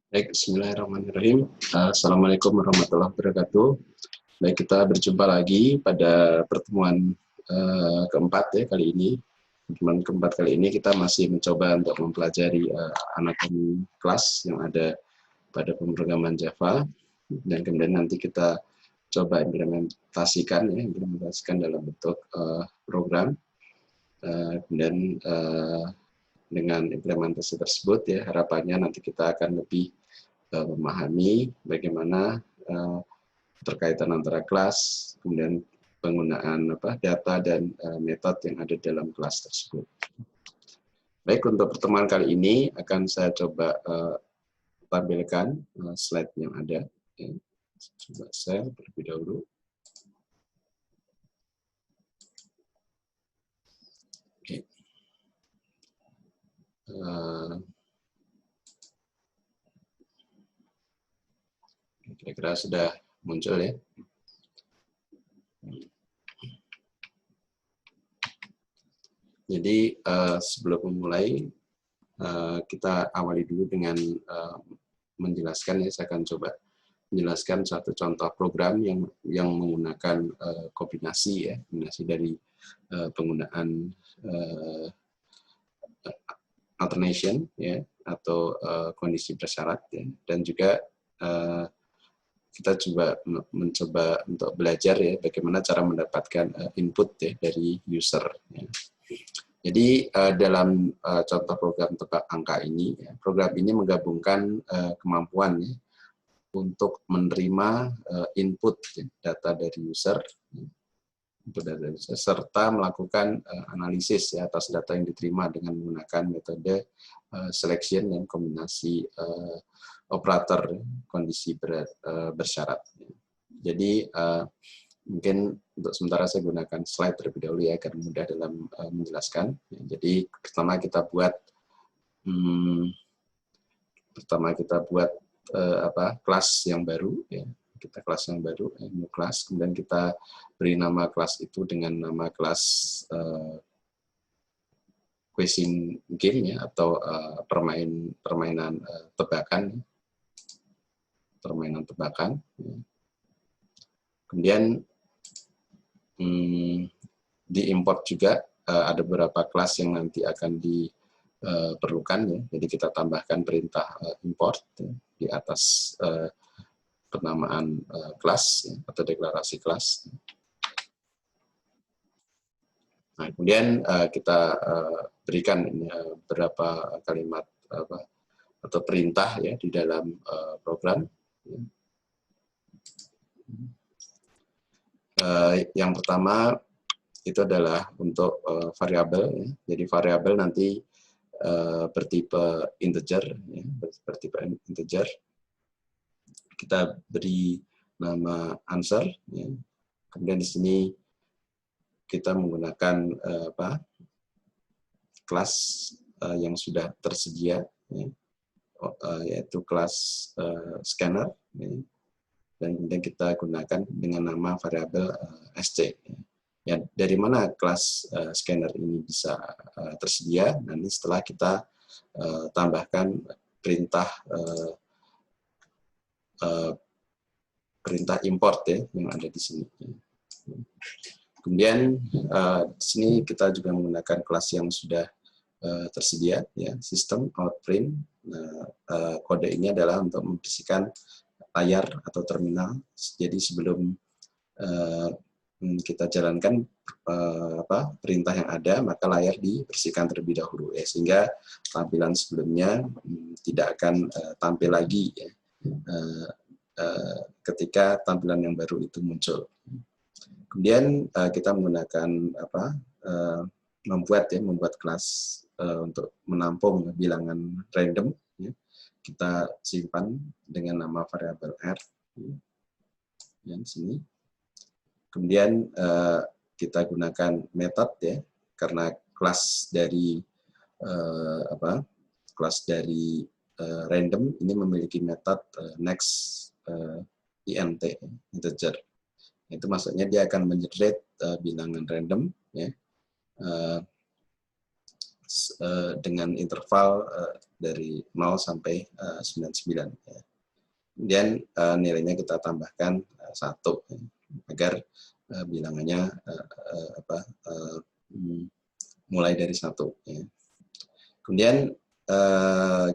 Baik, bismillahirrahmanirrahim. Assalamualaikum warahmatullahi wabarakatuh. Baik, kita berjumpa lagi pada pertemuan keempat ya kali ini. Pertemuan keempat kali ini kita masih mencoba untuk mempelajari anatomi kelas yang ada pada pemrograman Java, dan kemudian nanti kita coba implementasikan dalam bentuk program. Kemudian dengan implementasi tersebut ya harapannya nanti kita akan lebih memahami bagaimana terkaitan antara kelas, kemudian penggunaan data dan metode yang ada dalam kelas tersebut. Baik, untuk pertemuan kali ini akan saya coba tampilkan slide yang ada. Ya. Coba share terlebih dahulu. Oke. Kira-kira sudah muncul ya. Jadi sebelum memulai kita awali dulu dengan menjelaskan ya, saya akan coba menjelaskan satu contoh program yang menggunakan kombinasi dari penggunaan alternation ya atau kondisi bersyarat ya, dan juga kita mencoba untuk belajar ya bagaimana cara mendapatkan input ya dari user ya. Jadi dalam contoh program tebak angka ini ya, program ini menggabungkan kemampuan ya, untuk menerima input ya, data dari user serta melakukan analisis ya, atas data yang diterima dengan menggunakan metode selection dan kombinasi operator kondisi bersyarat. Jadi mungkin untuk sementara saya gunakan slide terlebih dahulu ya agar mudah dalam menjelaskan. Jadi pertama kita buat kelas yang baru ya. Kita kelas yang baru, new class, kemudian kita beri nama kelas itu dengan nama kelas quizzing game ya, atau permainan tebakan. Ya. Kemudian diimport juga ada beberapa kelas yang nanti akan diperlukan ya. Jadi kita tambahkan perintah import ya, di atas penamaan kelas ya, atau deklarasi kelas. Nah, kemudian kita berikan beberapa kalimat atau perintah ya di dalam program. Yang pertama itu adalah untuk variabel. Ya. Jadi variabel nanti bertipe integer. Ya, bertipe integer. Kita beri nama answer. Ya. Kemudian di sini kita menggunakan kelas yang sudah tersedia, ya, yaitu kelas scanner. Ya. Dan kemudian kita gunakan dengan nama variabel SC. Ya, dari mana kelas scanner ini bisa tersedia? Nanti setelah kita tambahkan perintah import ya yang ada di sini. Kemudian di sini kita juga menggunakan kelas yang sudah tersedia ya, system out print. Kode ini adalah untuk membersihkan layar atau terminal. Jadi sebelum kita jalankan perintah yang ada, maka layar dibersihkan terlebih dahulu ya, sehingga tampilan sebelumnya tidak akan tampil lagi ya, ketika tampilan yang baru itu muncul. Kemudian kita menggunakan membuat kelas untuk menampung bilangan random ya. Kita simpan dengan nama variabel R yang sini. Kemudian kita gunakan method ya, karena kelas dari random ini memiliki metode next int integer. Itu maksudnya dia akan mengenerate bilangan random ya, dengan interval dari 0 sampai 99. Ya. Kemudian nilainya kita tambahkan 1 ya, agar bilangannya mulai dari 1. Ya. Kemudian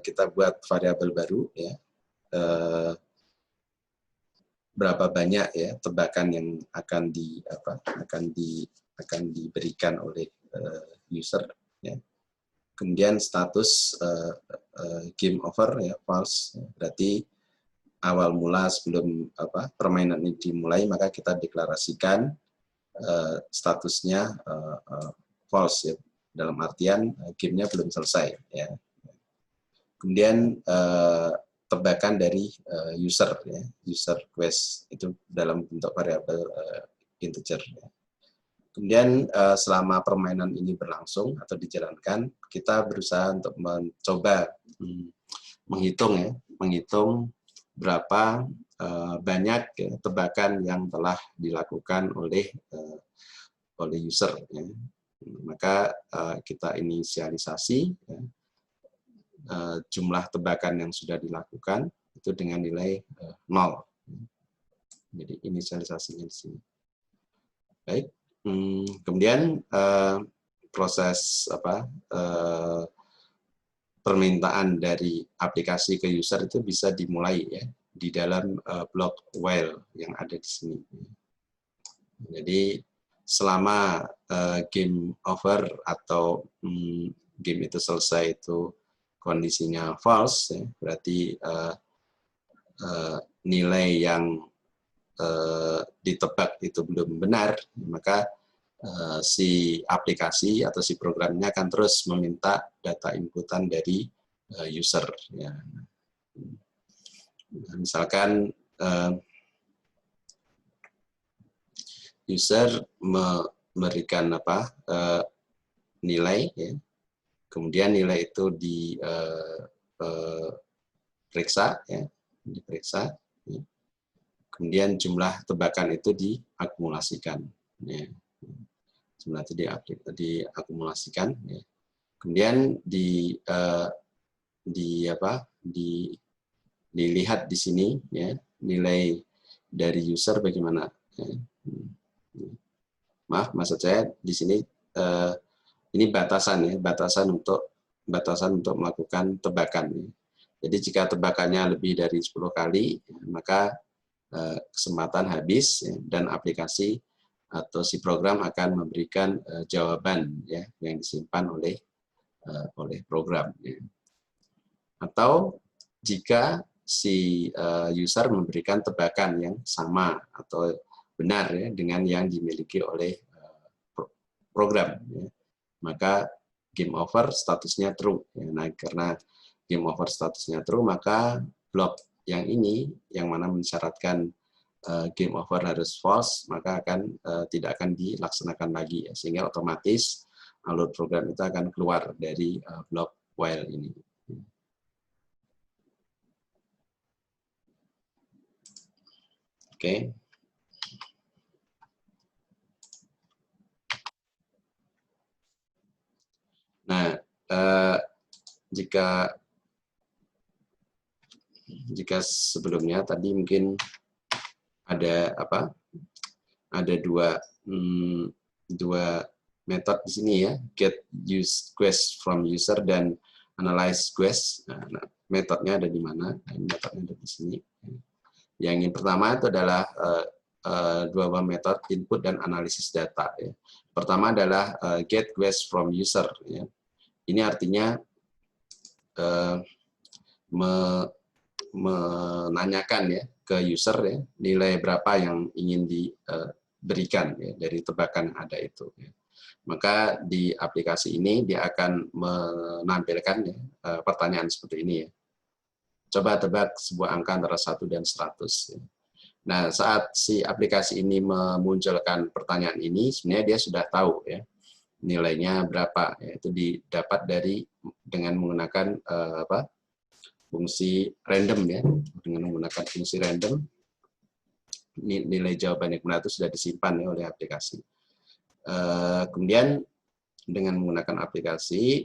kita buat variabel baru, ya, berapa banyak ya tebakan yang akan diberikan oleh user. Ya. Kemudian status game over, ya, false. Berarti awal mula sebelum permainan ini dimulai, maka kita deklarasikan statusnya false, ya. Dalam artian gamenya belum selesai. Ya. Kemudian tebakan dari user, ya, user request itu dalam bentuk variabel integer. Ya. Kemudian selama permainan ini berlangsung atau dijalankan, kita berusaha untuk mencoba menghitung berapa banyak ya, tebakan yang telah dilakukan oleh user. Ya. Maka kita inisialisasi ya, jumlah tebakan yang sudah dilakukan itu dengan nilai 0. Jadi inisialisasinya di sini. Baik. Kemudian proses permintaan dari aplikasi ke user itu bisa dimulai ya di dalam blok while yang ada di sini. Jadi selama game over atau game itu selesai itu kondisinya false, ya, berarti nilai yang ditebak itu belum benar, maka si aplikasi atau si programnya akan terus meminta data inputan dari user. Ya. Misalkan user memberikan nilai, ya. Kemudian nilai itu diperiksa, ya, diperiksa. Ya. Kemudian jumlah tebakan itu diakumulasikan. Ya. Jumlah itu diakumulasikan. Ya. Kemudian dilihat di sini, ya, nilai dari user bagaimana. Ya. Maaf, maksud saya di sini ini batasan, ya, batasan untuk melakukan tebakan. Ya. Jadi jika tebakannya lebih dari 10 kali, maka kesempatan habis, ya, dan aplikasi atau si program akan memberikan jawaban, ya, yang disimpan oleh program. Ya. Atau jika si user memberikan tebakan yang sama atau benar, ya, dengan yang dimiliki oleh program, ya, maka game over statusnya true. Ya. Nah, karena game over statusnya true, maka blok yang ini, yang mana mensyaratkan game over harus false, maka tidak akan dilaksanakan lagi, ya, sehingga otomatis alur program itu akan keluar dari blok while ini. Oke. Nah, jika sebelumnya tadi mungkin ada dua metode di sini, ya, get use quest from user dan analyze quest. Nah, metodenya ada di mana? Metodenya ada di sini. Yang pertama itu adalah dua buah metode input dan analisis data. Ya. Pertama adalah get quest from user. Ya. Ini artinya menanyakan, ya, ke user, ya, nilai berapa yang ingin diberikan, ya, dari tebakan yang ada itu. Ya. Maka di aplikasi ini dia akan menampilkan, ya, pertanyaan seperti ini. Ya. Coba tebak sebuah angka antara 1 dan 100. Ya. Nah, saat si aplikasi ini memunculkan pertanyaan ini, sebenarnya dia sudah tahu, ya, nilainya berapa. Ya. Itu didapat dengan menggunakan fungsi random, ya. Dengan menggunakan fungsi random, nilai jawaban yang benar itu sudah disimpan, ya, oleh aplikasi. Kemudian dengan menggunakan aplikasi,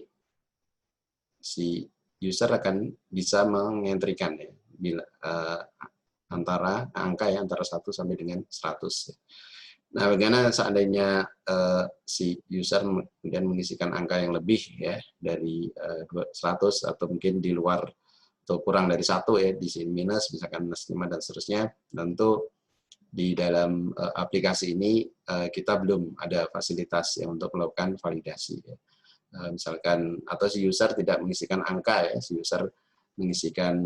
si user akan bisa mengentrikan ya, antara angka ya antara 1 sampai dengan 100. Nah, bagaimana seandainya si user kemudian mengisikan angka yang lebih ya dari 100 atau mungkin di luar atau kurang dari 1 ya, di sini minus, misalkan minus 5 dan seterusnya, tentu di dalam aplikasi ini kita belum ada fasilitas yang untuk melakukan validasi ya. Misalkan atau si user tidak mengisikan angka ya, si user mengisikan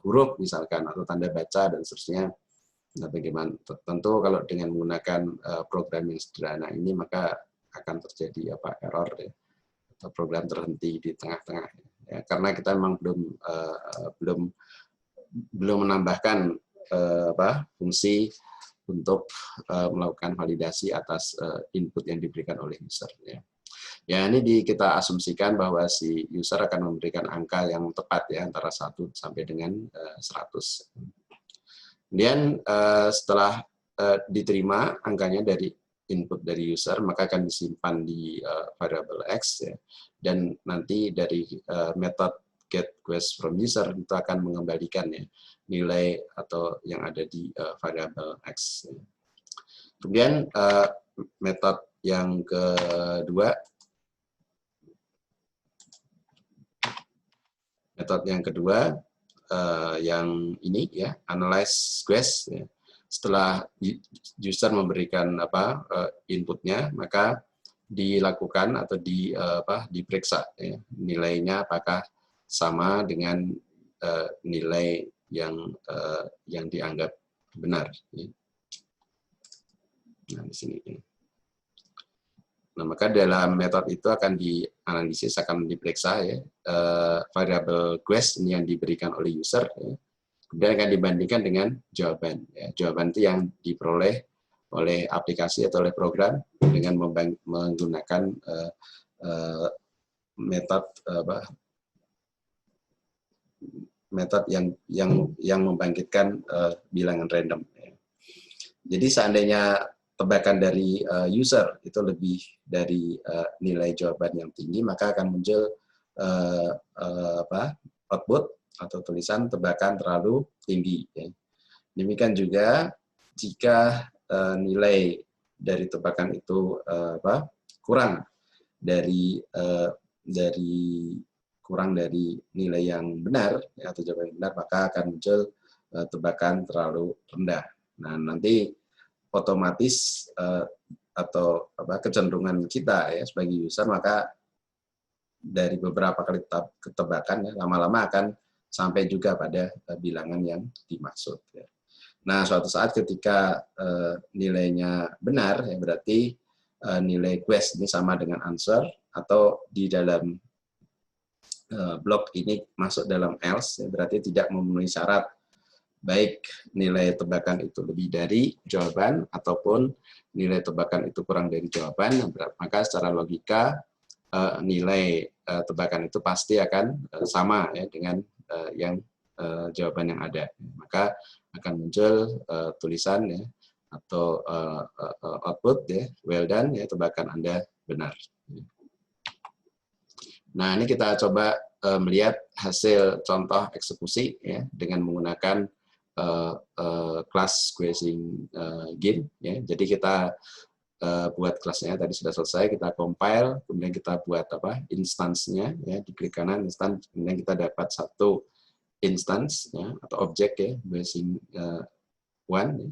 huruf misalkan atau tanda baca dan seterusnya. Nah, bagaimana? Tentu kalau dengan menggunakan program yang sederhana ini maka akan terjadi error ya, atau program terhenti di tengah-tengah ya, karena kita memang belum menambahkan fungsi untuk melakukan validasi atas input yang diberikan oleh user ya. Ya, ini kita asumsikan bahwa si user akan memberikan angka yang tepat ya antara 1 sampai dengan 100. Kemudian setelah diterima angkanya dari input dari user, maka akan disimpan di variable X ya. Dan nanti dari method get quest from user itu akan mengembalikan ya nilai atau yang ada di variable X. Kemudian metode yang kedua, yang ini ya, analyze quest ya. Setelah user memberikan inputnya, maka dilakukan atau diperiksa ya, nilainya apakah sama dengan nilai yang dianggap benar ya. Nah, di sini. Nah, maka dalam metode itu akan dianalisis, akan diperiksa ya, variable quest ini yang diberikan oleh user ya. Kemudian akan dibandingkan dengan jawaban. Ya. Jawaban itu yang diperoleh oleh aplikasi atau oleh program dengan menggunakan metode yang membangkitkan bilangan random. Ya. Jadi seandainya tebakan dari user itu lebih dari nilai jawaban yang tinggi, maka akan muncul output atau tulisan tebakan terlalu tinggi. Ya. Demikian juga jika nilai dari tebakan itu kurang dari nilai yang benar ya, atau jawaban yang benar, maka akan muncul tebakan terlalu rendah. Nah, nanti otomatis atau kecenderungan kita ya sebagai user, maka dari beberapa kali ketebakan ya, lama-lama akan sampai juga pada bilangan yang dimaksud ya. Nah, suatu saat ketika nilainya benar ya, berarti nilai quest ini sama dengan answer, atau di dalam blok ini masuk dalam else ya, berarti tidak memenuhi syarat baik nilai tebakan itu lebih dari jawaban ataupun nilai tebakan itu kurang dari jawaban, maka secara logika nilai tebakan itu pasti akan sama ya dengan yang jawaban yang ada. Maka akan muncul tulisan ya atau output ya, well done ya, tebakan Anda benar. Nah, ini kita coba melihat hasil contoh eksekusi ya dengan menggunakan class querying game ya. Jadi kita buat kelasnya tadi sudah selesai, kita compile, kemudian kita buat instance-nya ya, diklik kanan instance, kemudian kita dapat satu instance ya, atau objek ya, querying one ya.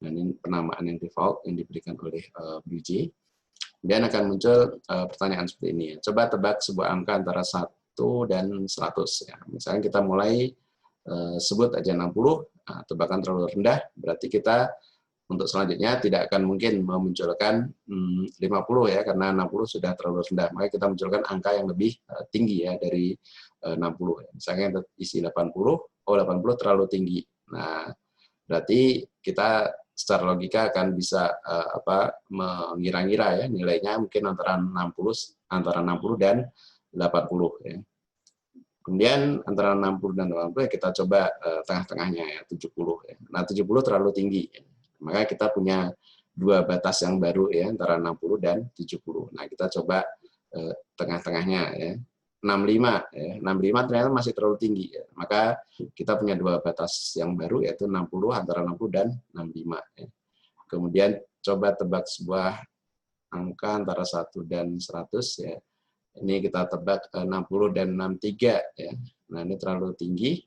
Nah, ini penamaan yang default yang diberikan oleh BlueJ. Kemudian akan muncul pertanyaan seperti ini ya. Coba tebak sebuah angka antara 1 dan 100 ya. Misalnya kita mulai sebut aja 60, nah, tebakan terlalu rendah, berarti kita untuk selanjutnya tidak akan mungkin memunculkan 50 ya, karena 60 sudah terlalu rendah. Maka kita munculkan angka yang lebih tinggi ya dari 60. Misalnya isi 80, 80 terlalu tinggi. Nah, berarti kita secara logika akan bisa mengira-ngira ya nilainya mungkin antara 60 dan 80 ya. Kemudian antara 60 dan 80 ya kita coba tengah-tengahnya ya 70 ya. Nah, 70 terlalu tinggi. Ya. Maka kita punya dua batas yang baru ya antara 60 dan 70. Nah, kita coba tengah-tengahnya ya. 65 ya. 65 ternyata masih terlalu tinggi ya. Maka kita punya dua batas yang baru yaitu 60 antara 60 dan 65 ya. Kemudian coba tebak sebuah angka antara 1 dan 100 ya. Ini kita tebak 60 dan 63 ya. Nah, ini terlalu tinggi.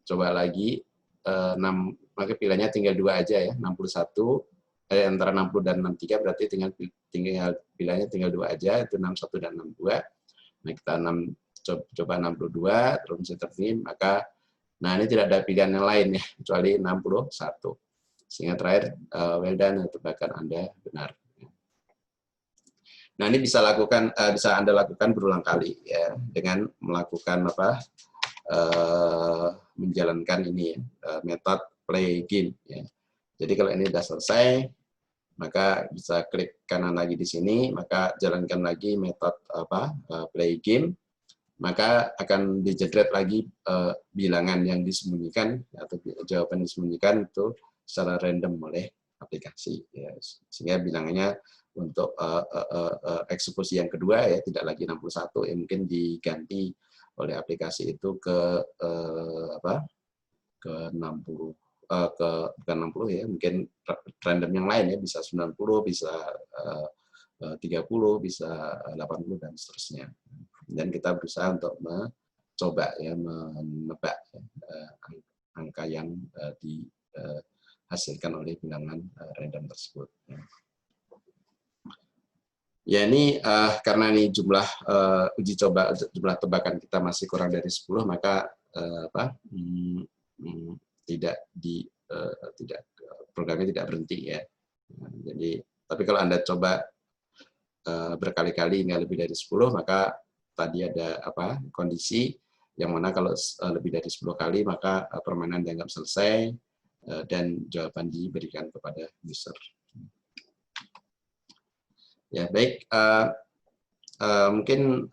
Coba lagi 6, maka pilihannya tinggal 2 aja ya. 61 antara 60 dan 63 berarti tinggal pilihannya tinggal 2 aja, itu 61 dan 62. Nah, kita coba 62 terus bisa terpilih, maka nah ini tidak ada pilihan yang lain ya kecuali 61. Sehingga terakhir well done, tebakan Anda benar. Nah, ini bisa Anda lakukan berulang kali ya dengan melakukan menjalankan ini ya, metode play game ya. Jadi kalau ini sudah selesai, maka bisa klik kanan lagi di sini, maka jalankan lagi metode play game, maka akan dijedret lagi bilangan yang disembunyikan atau jawaban disembunyikan itu secara random oleh aplikasi ya. Sehingga bilangannya untuk eksekusi yang kedua ya tidak lagi 61 ya, mungkin diganti oleh aplikasi itu ke ke 60 bukan 60 ya, mungkin random yang lain ya, bisa 90, bisa 30, bisa 80 dan seterusnya. Dan kita berusaha untuk mencoba ya menebak angka yang dihasilkan oleh bilangan random tersebut. Ya ini karena ini jumlah uji coba, jumlah tebakan kita masih kurang dari 10, maka programnya tidak berhenti ya. Nah, jadi tapi kalau Anda coba berkali-kali nggak lebih dari 10, maka tadi ada kondisi yang mana kalau lebih dari 10 kali maka permainan dianggap selesai dan jawaban diberikan kepada user. Ya baik, mungkin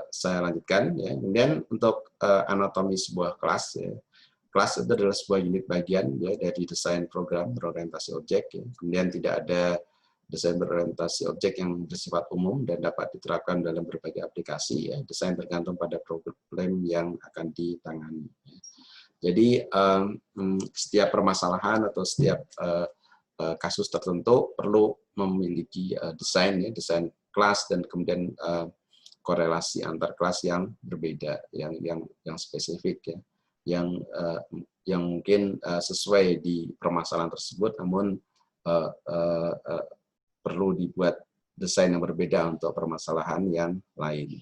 saya lanjutkan ya. Kemudian untuk anatomi sebuah kelas ya. Kelas itu adalah sebuah unit bagian ya dari desain program berorientasi objek. Ya. Kemudian tidak ada desain berorientasi objek yang bersifat umum dan dapat diterapkan dalam berbagai aplikasi. Ya. Desain tergantung pada problem yang akan ditangani. Ya. Jadi setiap permasalahan atau setiap kasus tertentu perlu memiliki desain, ya, desain kelas dan kemudian korelasi antar kelas yang berbeda, yang spesifik ya. Yang mungkin sesuai di permasalahan tersebut, namun perlu dibuat desain yang berbeda untuk permasalahan yang lain.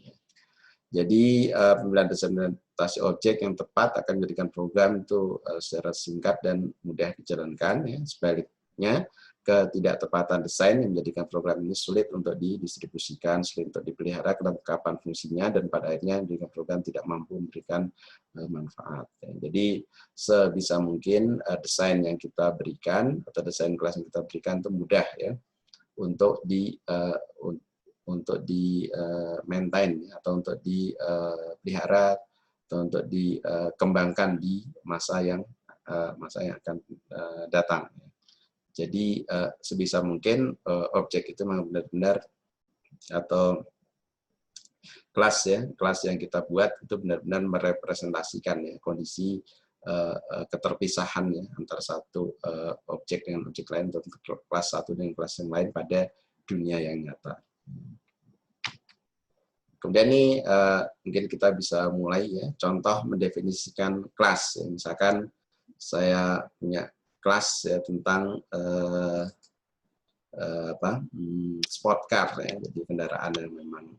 Jadi pemilihan desain orientasi objek yang tepat akan menjadikan program itu secara singkat dan mudah dijalankan. Ya. Sebaliknya, ketidaktepatan desain yang menjadikan program ini sulit untuk didistribusikan, sulit untuk dipelihara, kelengkapan fungsinya, dan pada akhirnya menjadikan program tidak mampu memberikan manfaat. Jadi sebisa mungkin desain yang kita berikan atau desain kelas yang kita berikan itu mudah ya untuk di maintain atau untuk dipelihara atau untuk dikembangkan di masa yang akan datang. Jadi sebisa mungkin objek itu memang benar-benar atau kelas yang kita buat itu benar-benar merepresentasikan ya kondisi keterpisahan ya antara satu objek dengan objek lain, atau kelas satu dengan kelas yang lain pada dunia yang nyata. Kemudian ini mungkin kita bisa mulai ya, contoh mendefinisikan kelas. Ya. Misalkan saya punya kelas ya tentang sport car ya, jadi kendaraan yang memang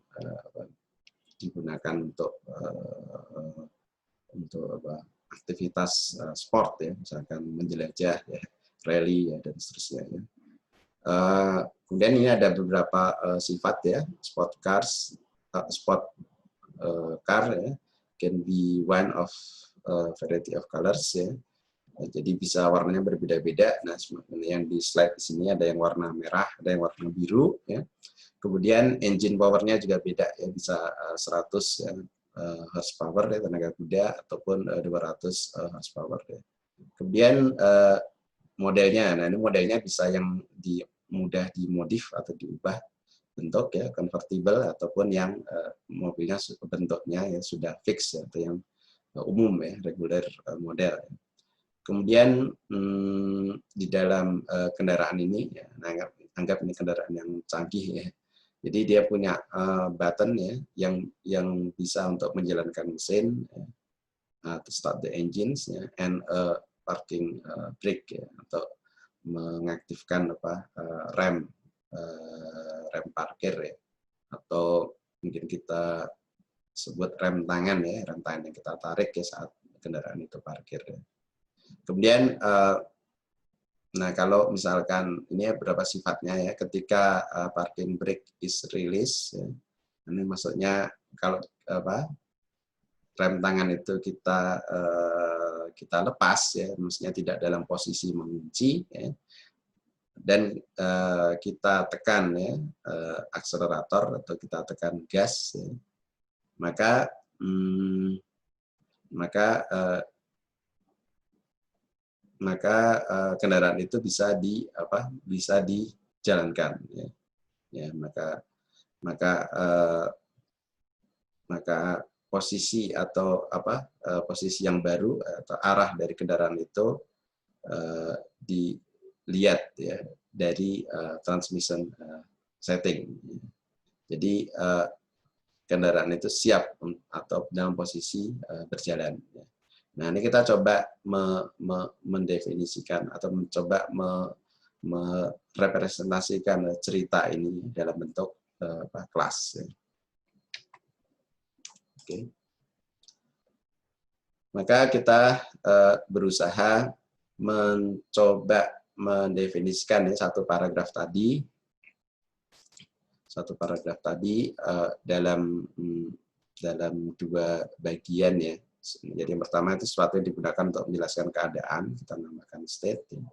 digunakan untuk aktivitas sport ya, misalkan menjelajah ya, rally ya dan seterusnya ya. Kemudian ini ada beberapa sifat ya, sport car ya, can be one of variety of colors ya. Jadi bisa warnanya berbeda-beda. Nah, yang di slide di sini ada yang warna merah, ada yang warna biru ya. Kemudian engine powernya juga beda ya, bisa 100 ya, horsepower ya, tenaga kuda, ataupun 200 horsepower ya. Kemudian modelnya, nah ini modelnya bisa yang mudah dimodif atau diubah bentuk ya, convertible, ataupun yang mobilnya bentuknya ya sudah fix ya, atau yang umum ya, regular model. Kemudian di dalam kendaraan ini, ya, anggap ini kendaraan yang canggih ya. Jadi dia punya button ya, yang bisa untuk menjalankan mesin, to start the engines ya, and parking brake ya, atau mengaktifkan rem parkir ya, atau mungkin kita sebut rem tangan ya, rem tangan yang kita tarik ya saat kendaraan itu parkir ya. Kemudian nah kalau misalkan ini beberapa sifatnya ya, ketika parking brake is release ya, ini maksudnya kalau rem tangan itu kita lepas ya, maksudnya tidak dalam posisi mengunci ya, dan kita tekan ya akselerator atau kita tekan gas ya, maka kendaraan itu bisa dijalankan ya. Ya, maka posisi atau posisi yang baru atau arah dari kendaraan itu dilihat ya dari transmission setting. Jadi kendaraan itu siap atau dalam posisi berjalan. Nah, ini kita coba mendefinisikan atau mencoba merepresentasikan cerita ini dalam bentuk kelas. Oke. Maka kita berusaha mencoba mendefinisikan ya, satu paragraf tadi dalam dua bagian ya. Jadi yang pertama itu sesuatu yang digunakan untuk menjelaskan keadaan, kita namakan state. Ya.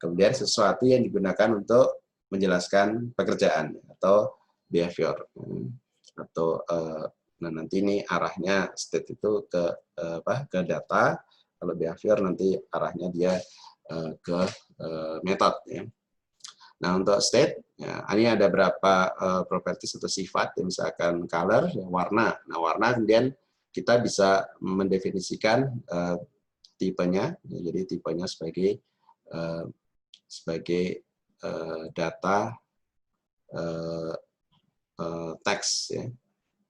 Kemudian sesuatu yang digunakan untuk menjelaskan pekerjaan atau behavior. Atau nah nanti ini arahnya state itu ke data, kalau behavior nanti arahnya dia ke metode ya. Nah, untuk state ya, ini ada berapa properties atau sifat, ya, misalkan color, ya, warna. Nah, warna kemudian kita bisa mendefinisikan tipenya, ya, jadi tipenya sebagai data teks ya.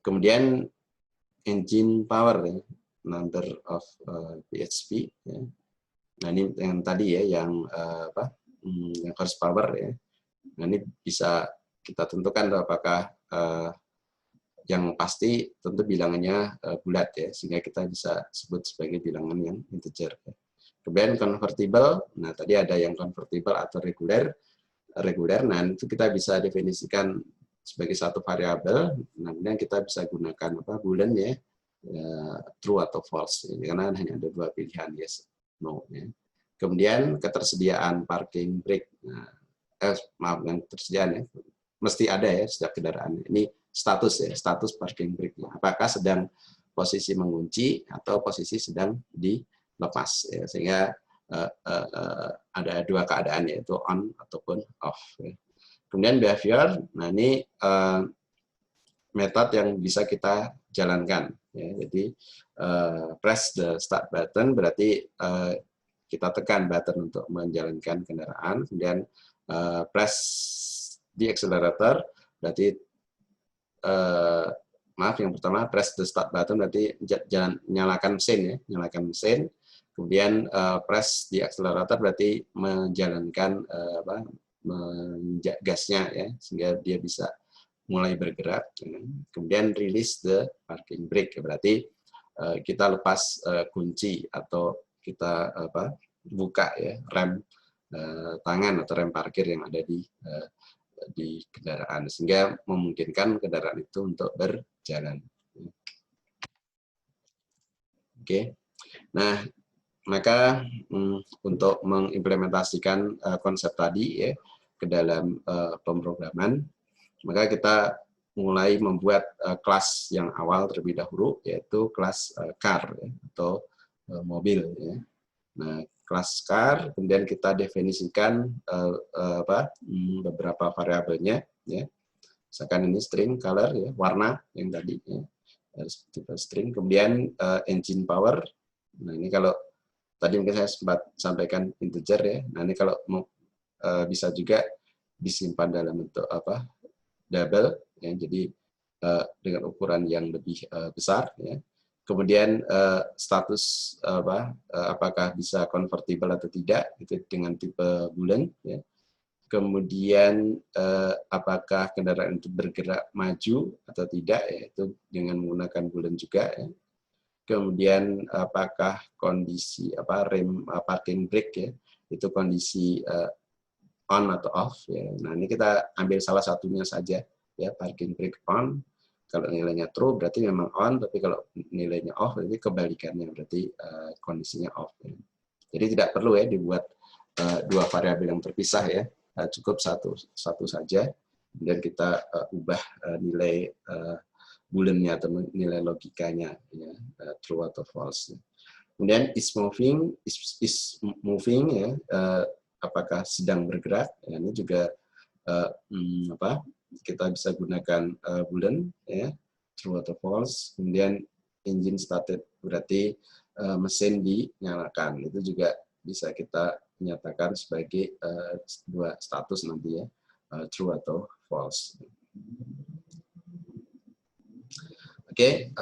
Kemudian engine power ya, number of bhp ya. Nah, ini yang tadi ya, yang yang horsepower ya. Nah, ini bisa kita tentukan apakah yang pasti tentu bilangannya bulat ya, sehingga kita bisa sebut sebagai bilangan yang integer. Kemudian convertible, nah tadi ada yang convertible atau reguler. Nah itu kita bisa definisikan sebagai satu variabel. Nah kemudian kita bisa gunakan boolean ya, true atau false, karena hanya ada dua pilihan yes, no. Ya. Kemudian ketersediaan parking brake, maaf yang ketersediaan ya, mesti ada ya setiap kendaraan. Ini status ya, status parking brake-nya. Apakah sedang posisi mengunci atau posisi sedang dilepas ya, sehingga ada dua keadaan yaitu on ataupun off. Ya. Kemudian behavior, nah ini metode yang bisa kita jalankan. Ya. Jadi press the start button berarti kita tekan button untuk menjalankan kendaraan, kemudian press di accelerator berarti maaf yang pertama press the start button berarti nyalakan mesin ya, nyalakan mesin. Kemudian press di accelerator berarti menjalankan gasnya ya, sehingga dia bisa mulai bergerak. Kemudian release the parking brake berarti kita lepas kunci atau kita buka ya rem tangan atau rem parkir yang ada di kendaraan, sehingga memungkinkan kendaraan itu untuk berjalan. Oke. Nah, maka untuk mengimplementasikan konsep tadi ya ke dalam pemrograman, maka kita mulai membuat kelas yang awal terlebih dahulu, yaitu kelas car ya, atau mobil ya. Nah, kelas car kemudian kita definisikan beberapa variabelnya ya. Misalkan ini string color ya, warna yang tadi ya, harus tipe string. Kemudian engine power. Nah ini kalau tadi mungkin saya sempat sampaikan integer ya. Nah ini kalau mau bisa juga disimpan dalam bentuk apa double ya, jadi dengan ukuran yang lebih besar ya. Kemudian status apakah bisa convertible atau tidak itu dengan tipe boolean ya. Kemudian apakah kendaraan itu bergerak maju atau tidak yaitu dengan menggunakan boolean juga ya. Kemudian apakah kondisi rem parking brake ya itu kondisi on atau off ya. Nah ini kita ambil salah satunya saja ya, parking brake on. Kalau nilainya true berarti memang on, tapi kalau nilainya off berarti kebalikannya, berarti kondisinya off ya. Jadi tidak perlu ya dibuat dua variabel yang terpisah ya, cukup satu saja. Kemudian kita ubah nilai boolean-nya atau nilai logikanya ya, true atau false. Kemudian is moving ya, apakah sedang bergerak ya, ini juga kita bisa gunakan boolean ya, true atau false. Kemudian engine started berarti mesin dinyalakan, itu juga bisa kita nyatakan sebagai dua status nanti ya, true atau false. Oke,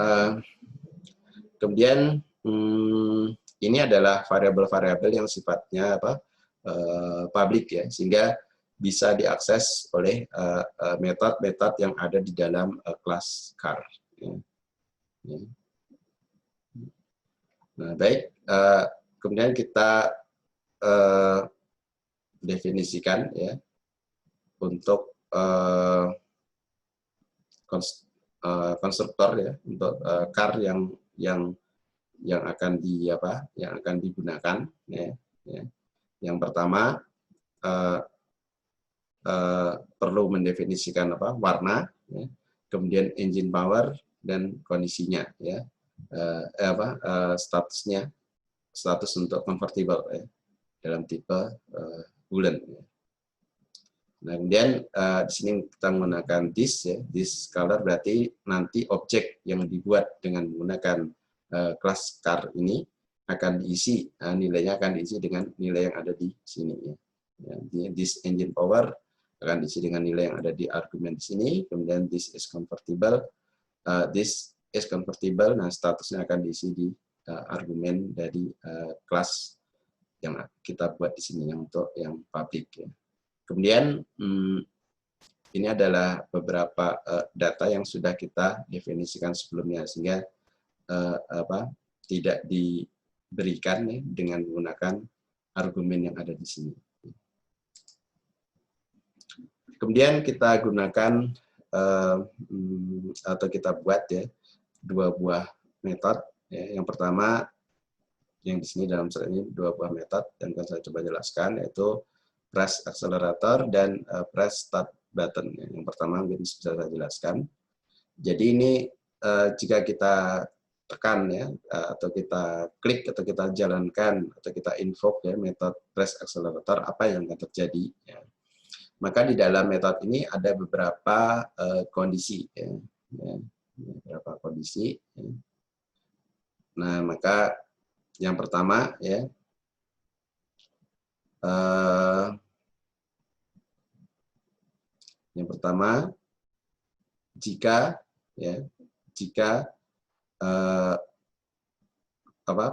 kemudian ini adalah variabel-variabel yang sifatnya public ya, sehingga bisa diakses oleh metode-metode yang ada di dalam kelas car. Ya. Nah, baik, kemudian kita definisikan ya untuk konstruktor ya, untuk car yang akan digunakan ya. Yang pertama perlu mendefinisikan warna ya, kemudian engine power dan kondisinya ya, status untuk convertible ya, dalam tipe boolean ya. Nah, kemudian di sini kita menggunakan this ya, this color berarti nanti objek yang dibuat dengan menggunakan kelas car ini akan diisi, nilainya akan diisi dengan nilai yang ada di sini ya. This engine power akan diisi dengan nilai yang ada di argumen di sini. Kemudian this is convertible, nah statusnya akan diisi di argumen dari kelas yang kita buat di sini yang untuk yang public ya. Kemudian ini adalah beberapa data yang sudah kita definisikan sebelumnya, sehingga tidak diberikan ya, dengan menggunakan argumen yang ada di sini. Kemudian kita gunakan atau kita buat ya dua buah metode. Ya. Yang pertama yang di sini dalam slide ini dua buah metode yang akan saya coba jelaskan, yaitu press accelerator dan press start button. Yang pertama mungkin bisa saya jelaskan. Jadi ini jika kita tekan ya, atau kita klik atau kita jalankan atau kita invoke ya metode press accelerator, apa yang akan terjadi ya. Maka di dalam metode ini ada beberapa kondisi ya, beberapa kondisi ya. Nah, maka yang pertama ya, yang pertama, jika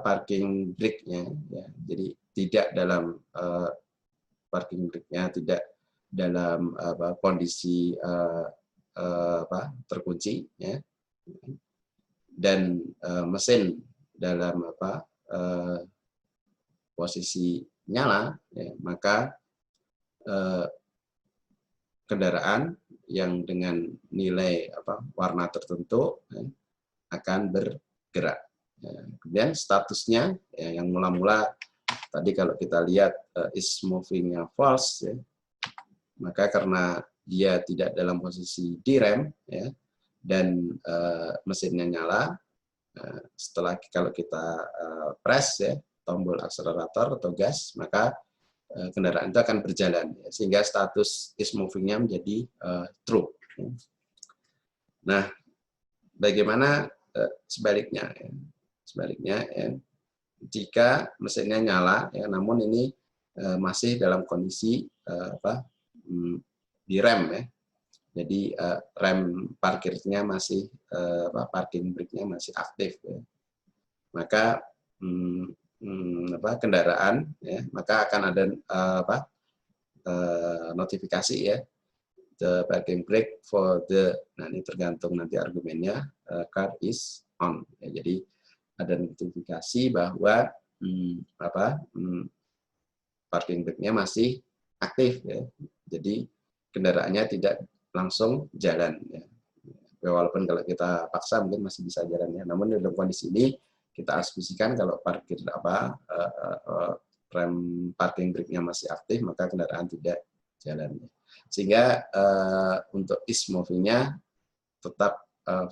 parking brake-nya ya, jadi tidak dalam parking brake-nya tidak dalam kondisi terkunci ya, dan mesin dalam posisi nyala ya, maka kendaraan yang dengan nilai warna tertentu ya, akan bergerak. Ya. Kemudian statusnya ya, yang mula-mula tadi kalau kita lihat is moving-nya false ya, maka karena dia tidak dalam posisi direm ya, dan mesinnya nyala, setelah kalau kita press ya tombol akselerator atau gas, maka kendaraan itu akan berjalan ya, sehingga status is moving-nya menjadi true Nah, bagaimana sebaliknya? Sebaliknya, jika mesinnya nyala, namun ini masih dalam kondisi di rem, jadi rem parkirnya masih parking brake-nya masih aktif, maka kendaraan, maka akan ada notifikasi, the parking brake for the, nah ini tergantung nanti argumennya, car is on. Jadi ada notifikasi bahwa parking brake-nya masih aktif, jadi kendaraannya tidak langsung jalan. Walaupun kalau kita paksa mungkin masih bisa jalan, namun dalam kondisi ini kita asumsikan kalau parkir rem parking brake-nya masih aktif, maka kendaraan tidak jalan. Sehingga untuk is moving-nya tetap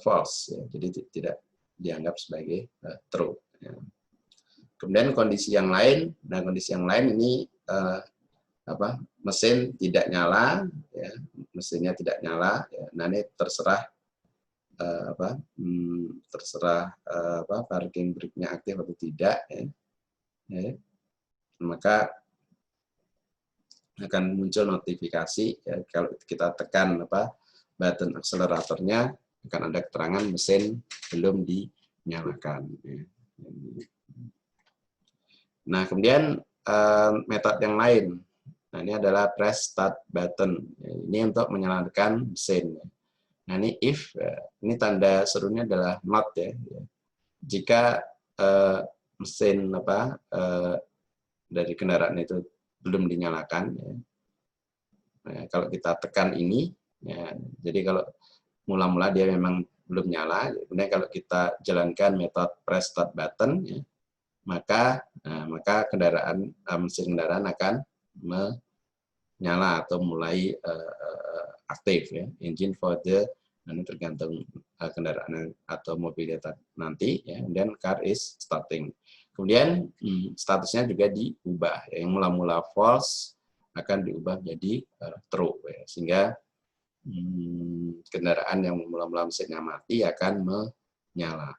false, jadi tidak dianggap sebagai true. Kemudian kondisi yang lain, kondisi yang lain ini mesin tidak nyala, mesinnya tidak nyala, nah ini terserah parking brake-nya aktif atau tidak, maka akan muncul notifikasi, kalau kita tekan button akseleratornya akan ada keterangan mesin belum dinyalakan. Nah, kemudian metode yang lain, nah ini adalah press start button, ini untuk menyalakan mesin. Nah ini if, ini tanda serunya adalah not, jika mesin dari kendaraan itu belum dinyalakan, kalau kita tekan ini, jadi kalau mula-mula dia memang belum nyala, kemudian kalau kita jalankan metode press start button, maka mesin kendaraan akan menyala atau mulai aktif, engine for the, ini tergantung kendaraan atau mobilnya nanti, dan car is starting. Kemudian statusnya juga diubah, yang mula-mula false akan diubah menjadi true, sehingga kendaraan yang mula-mula mesinnya mati akan menyala.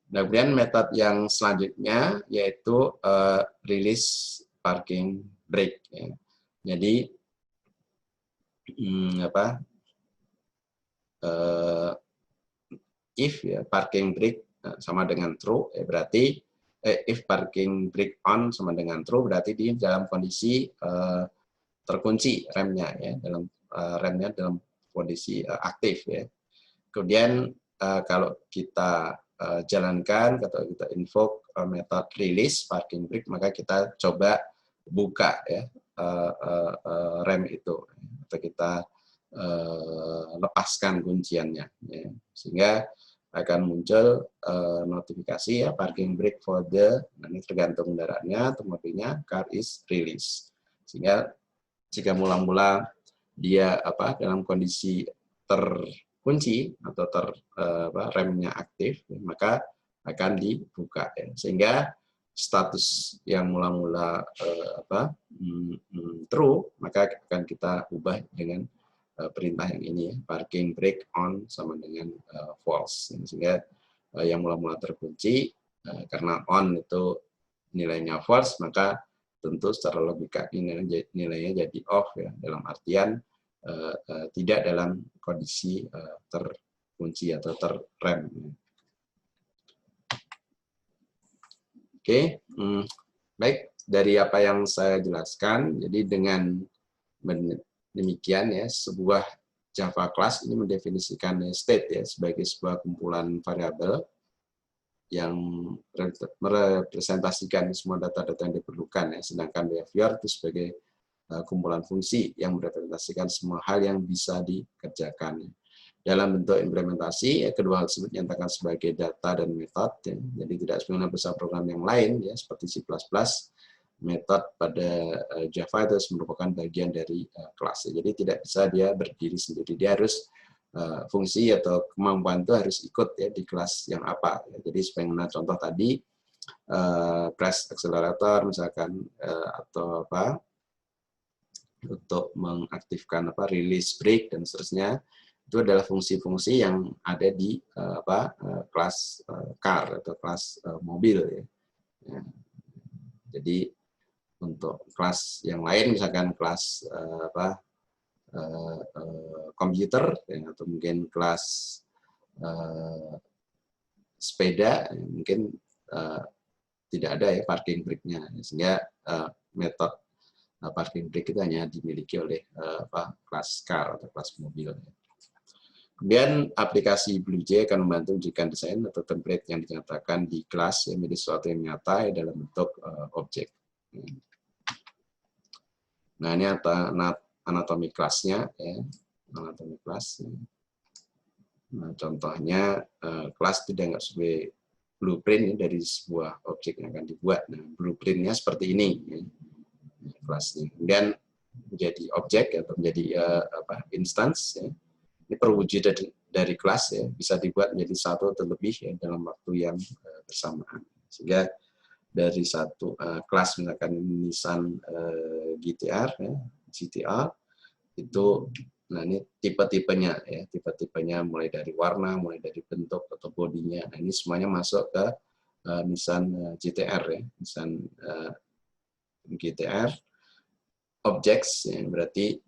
Nah, kemudian metode yang selanjutnya yaitu release parking brake. Jadi if parking brake sama dengan true, berarti if parking brake on sama dengan true, berarti di dalam kondisi terkunci remnya, dalam remnya dalam kondisi aktif, Kemudian kalau kita jalankan atau kita invoke metode release parking brake, maka kita coba buka rem itu, atau kita lepaskan kunciannya, sehingga akan muncul notifikasi parking brake for the, ini tergantung kendaraannya atau mobilnya, car is release. Sehingga jika mula-mula dia dalam kondisi terkunci atau remnya aktif, maka akan dibuka, sehingga status yang mula-mula true, maka akan kita ubah dengan perintah yang ini, parking brake on sama dengan false, sehingga yang mula-mula terkunci karena on itu nilainya false, maka tentu secara logika nilainya jadi off, dalam artian tidak dalam kondisi terkunci atau terrem. Oke, baik, dari apa yang saya jelaskan, jadi dengan demikian sebuah Java class ini mendefinisikan state sebagai sebuah kumpulan variabel yang merepresentasikan semua data-data yang diperlukan, sedangkan behavior itu sebagai kumpulan fungsi yang merepresentasikan semua hal yang bisa dikerjakan. Dalam bentuk implementasi, kedua hal tersebut dinyatakan sebagai data dan metode, jadi tidak sebagaimana besar program yang lain, seperti C++, metode pada Java itu merupakan bagian dari kelas. Jadi tidak bisa dia berdiri sendiri, dia harus fungsi atau kemampuan itu harus ikut di kelas yang apa. Jadi sebagaimana contoh tadi, press accelerator misalkan, atau untuk mengaktifkan release break dan seterusnya. Itu adalah fungsi-fungsi yang ada di kelas car atau kelas mobil ya. Ya. Jadi untuk kelas yang lain misalkan kelas komputer ya, atau mungkin kelas sepeda mungkin tidak ada ya parking brake-nya, sehingga metode parking brake itu hanya dimiliki oleh kelas car atau kelas mobil. Kemudian aplikasi BlueJ akan membantu menunjukkan desain atau template yang dinyatakan di kelas yang menjadi sesuatu yang nyata ya, dalam bentuk objek. Nah, ini anatomi kelasnya ya, anatomi kelas. Nah, contohnya kelas tidak nggak sebagai blueprint ya, dari sebuah objek yang akan dibuat. Nah, blueprintnya seperti ini ya, kelasnya. Kemudian menjadi objek atau menjadi instance ya. Ini perwujudan dari kelas ya, bisa dibuat menjadi satu atau lebih ya, dalam waktu yang bersamaan. Sehingga dari satu kelas misalkan Nissan GTR ya, GTR itu, nah ini tipe-tipenya ya, tipe-tipenya mulai dari warna, mulai dari bentuk atau bodinya. Nah, ini semuanya masuk ke Nissan GTR ya, Nissan GTR objects ya, berarti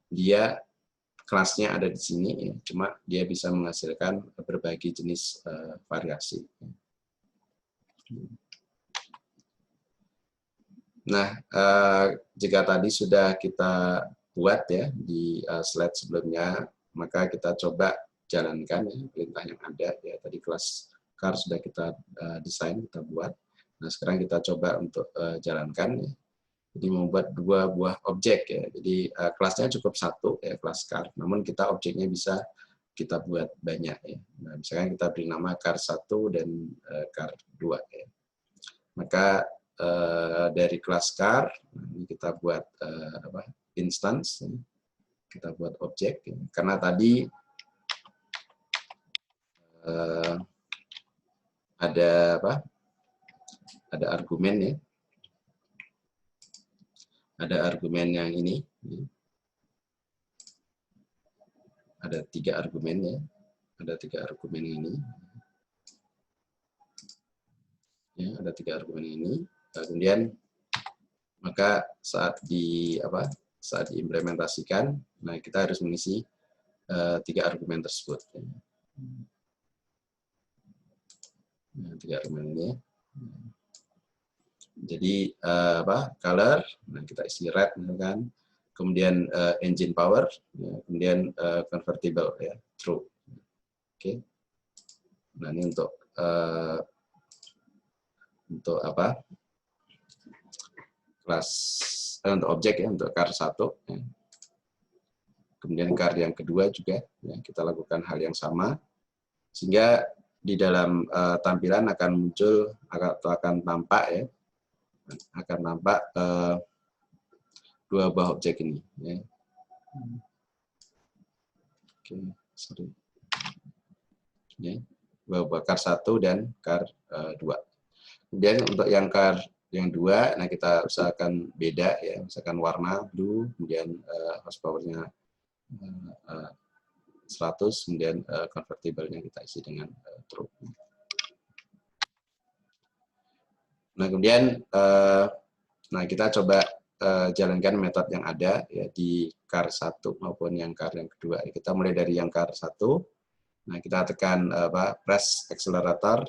dia kelasnya ada di sini, ya. Cuma dia bisa menghasilkan berbagai jenis variasi. Nah, jika tadi sudah kita buat ya di slide sebelumnya, maka kita coba jalankan ya, perintah yang ada. Ya, tadi kelas car sudah kita desain, kita buat. Nah, sekarang kita coba untuk jalankan. Ya. Jadi membuat dua buah objek ya. Jadi kelasnya cukup satu ya, kelas car. Namun kita objeknya bisa kita buat banyak ya. Nah, misalkan kita beri nama car 1 dan car 2 ya. Maka dari kelas car ini kita buat instance ya. Kita buat objek ya. Karena tadi ada argumen ya. Ada argumen yang ini, ada 3 argumen ya, ada 3 argumen ini, ya, ada 3 argumen ini. Kemudian maka saat diimplementasikan, nah kita harus mengisi 3 argumen tersebut. Nah, 3 argumen ini. Jadi color, nah kita isi red kan, kemudian engine power, ya, kemudian convertible ya, true. Oke. Nah, ini untuk kelas untuk objek ya, untuk car 1 ya. Kemudian car yang kedua juga ya, kita lakukan hal yang sama sehingga di dalam tampilan akan muncul atau akan tampak ya, akan nampak 2 buah objek ini ya. Oke, sorry. Ya, 2 buah car 1 dan car 2. Kemudian untuk yang car yang 2, nah kita usahakan beda ya, misalkan warna blue, kemudian horsepower-nya 100, kemudian convertible-nya kita isi dengan true. Nah, kemudian nah kita coba jalankan metode yang ada ya di car 1 maupun yang car yang kedua. Kita mulai dari yang car 1. Nah, kita tekan press accelerator.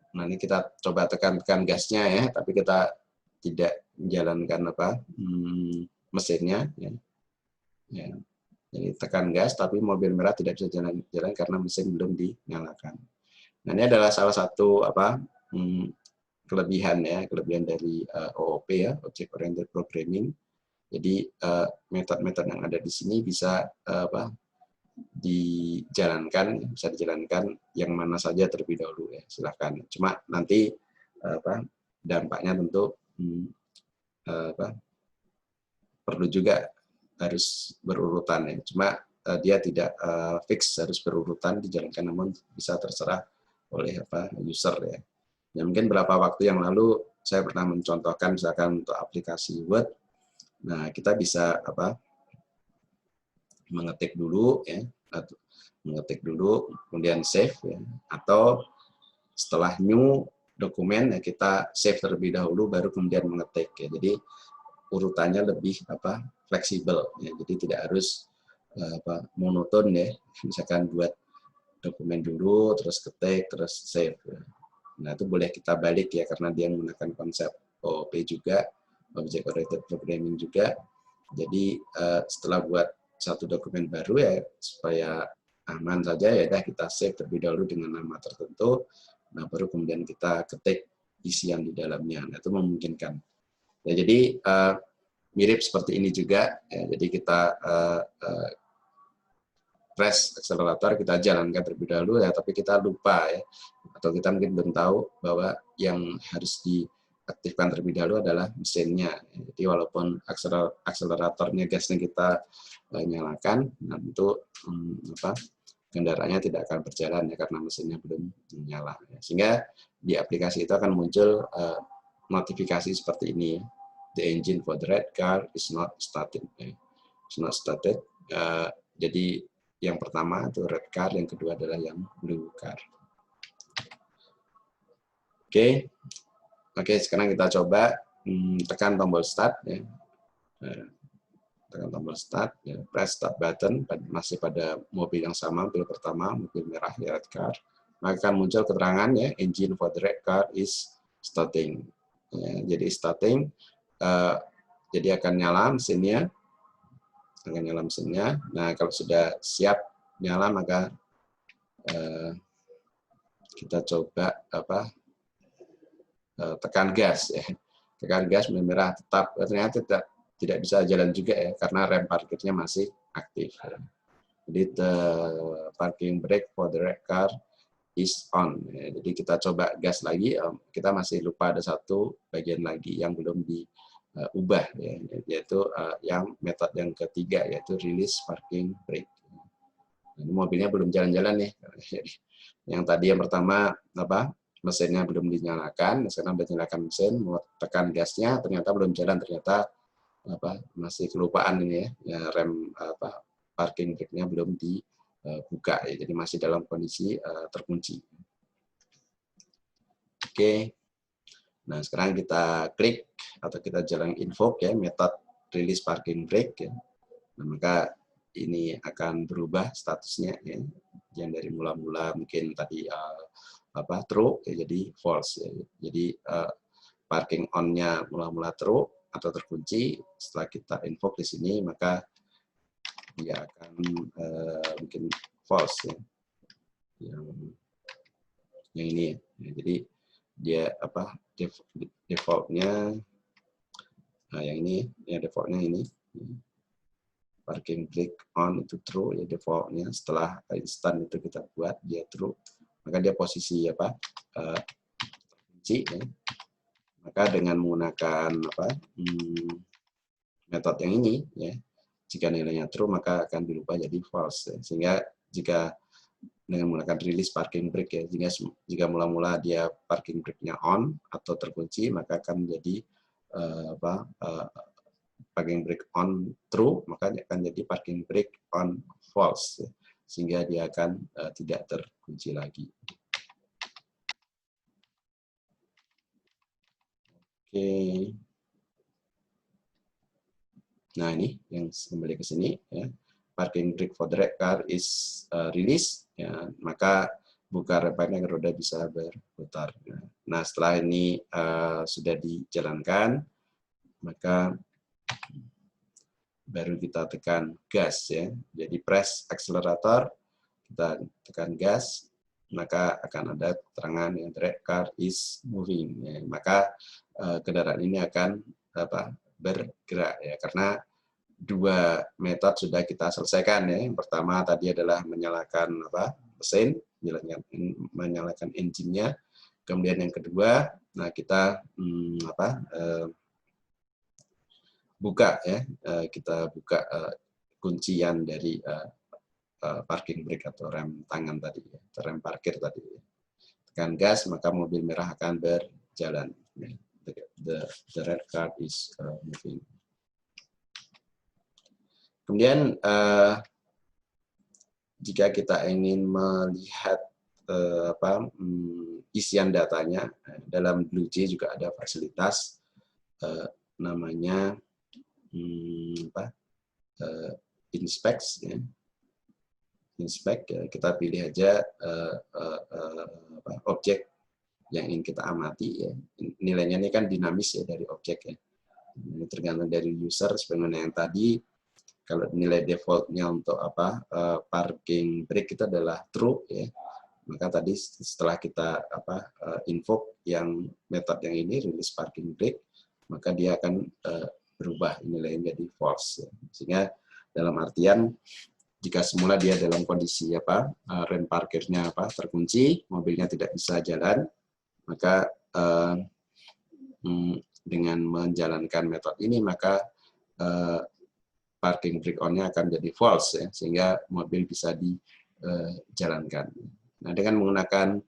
Nah, ini kita coba tekan gasnya ya, tapi kita tidak menjalankan mesinnya ya. Ya. Jadi tekan gas tapi mobil merah tidak bisa jalan karena mesin belum dinyalakan. Nah, ini adalah salah satu kelebihan dari OOP ya, Object Oriented Programming. Jadi metode-metode yang ada di sini bisa dijalankan yang mana saja terlebih dahulu ya, silahkan. Cuma nanti dampaknya tentu perlu juga harus berurutan ya. Cuma dia tidak fix harus berurutan dijalankan, namun bisa terserah oleh user ya. Ya mungkin beberapa waktu yang lalu saya pernah mencontohkan misalkan untuk aplikasi Word. Nah, kita bisa mengetik dulu ya, kemudian save ya, atau setelah new dokumen ya kita save terlebih dahulu baru kemudian mengetik ya. Jadi urutannya lebih fleksibel ya. Jadi tidak harus monoton ya. Misalkan buat dokumen dulu terus ketik terus save ya. Nah, itu boleh kita balik ya karena dia menggunakan konsep OOP juga, Object Oriented Programming juga. Jadi setelah buat satu dokumen baru ya supaya aman saja ya udah kita save terlebih dahulu dengan nama tertentu. Nah, baru kemudian kita ketik isian di dalamnya. Nah, itu memungkinkan. Ya, jadi mirip seperti ini juga. Ya, jadi kita press accelerator, kita jalankan terlebih dahulu ya, tapi kita lupa ya, atau kita mungkin belum tahu bahwa yang harus diaktifkan terlebih dahulu adalah mesinnya. Jadi walaupun akseleratornya gasnya kita nyalakan, nah tentu kendaraannya tidak akan berjalan ya karena mesinnya belum nyala. Sehingga di aplikasi itu akan muncul notifikasi seperti ini. The engine for the red car is not started. It's not started. Jadi yang pertama itu red car, yang kedua adalah yang blue car. Oke, sekarang kita coba tekan tombol start ya. Tekan tombol start, ya, press start button, masih pada mobil yang sama, mobil pertama, mobil merah, ya, red car. Maka akan muncul keterangan ya, engine for the red car is starting. Ya, jadi starting, jadi akan nyala mesinnya. Nah, kalau sudah siap nyala, maka kita coba tekan gas ya. Tekan gas merah tetap, ternyata tidak bisa jalan juga ya karena rem parkirnya masih aktif. Jadi the parking brake for the red car is on. Jadi kita coba gas lagi, kita masih lupa ada satu bagian lagi yang belum diubah ya, yaitu yang metode yang ketiga yaitu release parking brake. Ini mobilnya belum jalan-jalan nih. Yang tadi yang pertama mesinnya belum dinyalakan, sekarang sudah nyalakan mesin, mau tekan gasnya ternyata belum jalan, ternyata masih kelupaan ini ya rem parking brake-nya belum dibuka ya, jadi masih dalam kondisi terkunci. Oke. Nah, sekarang kita klik atau kita jalan invoke ya metode release parking brake ya. Nah, maka ini akan berubah statusnya ya. Yang dari mula-mula mungkin tadi true ya, jadi false ya. Jadi parking on-nya mula-mula true atau terkunci. Setelah kita invoke di sini maka dia akan mungkin false ya. Yang ini ya. Jadi dia defaultnya yang ini ya, defaultnya ini parking brake on itu true ya, defaultnya. Setelah instan itu kita buat dia true, maka dia posisi terkunci ya. Maka dengan menggunakan metode yang ini ya, jika nilainya true maka akan dirubah jadi false ya. Sehingga jika dengan menggunakan release parking brake ya, jika mula-mula dia parking brake-nya on atau terkunci, maka akan menjadi parking brake on true, maka akan jadi parking brake on false ya. Sehingga dia akan tidak terkunci lagi. Oke. Nah, ini yang kembali ke sini ya. Parking brake for the red car is released ya, maka buka remnya roda bisa berputar. Nah, setelah ini sudah dijalankan, maka baru kita tekan gas ya. Jadi press accelerator, kita tekan gas, maka akan ada keterangan yang the red car is moving ya. Maka kendaraan ini akan bergerak ya, karena dua metode sudah kita selesaikan ya. Yang pertama tadi adalah menyalakan mesin, menyalakan engine-nya. Kemudian yang kedua, nah kita buka ya, kita buka kuncian dari parking brake atau rem tangan tadi, rem parkir tadi. Tekan gas maka mobil merah akan berjalan. the red card is moving. Kemudian jika kita ingin melihat isian datanya, dalam BlueJ juga ada fasilitas namanya inspect, ya. Inspect, ya, kita pilih aja objek yang ingin kita amati, ya. Nilainya ini kan dinamis ya dari objek, ya. Ini tergantung dari user, sebagaimana yang tadi. Kalau nilai defaultnya untuk parking brake itu adalah true, ya, maka tadi setelah kita invoke yang metode yang ini release parking brake, maka dia akan berubah nilainya jadi false, ya. Sehingga dalam artian jika semula dia dalam kondisi rem parkirnya terkunci, mobilnya tidak bisa jalan, maka dengan menjalankan metode ini maka parking brake on-nya akan jadi false, ya, sehingga mobil bisa dijalankan. Nah, dengan menggunakan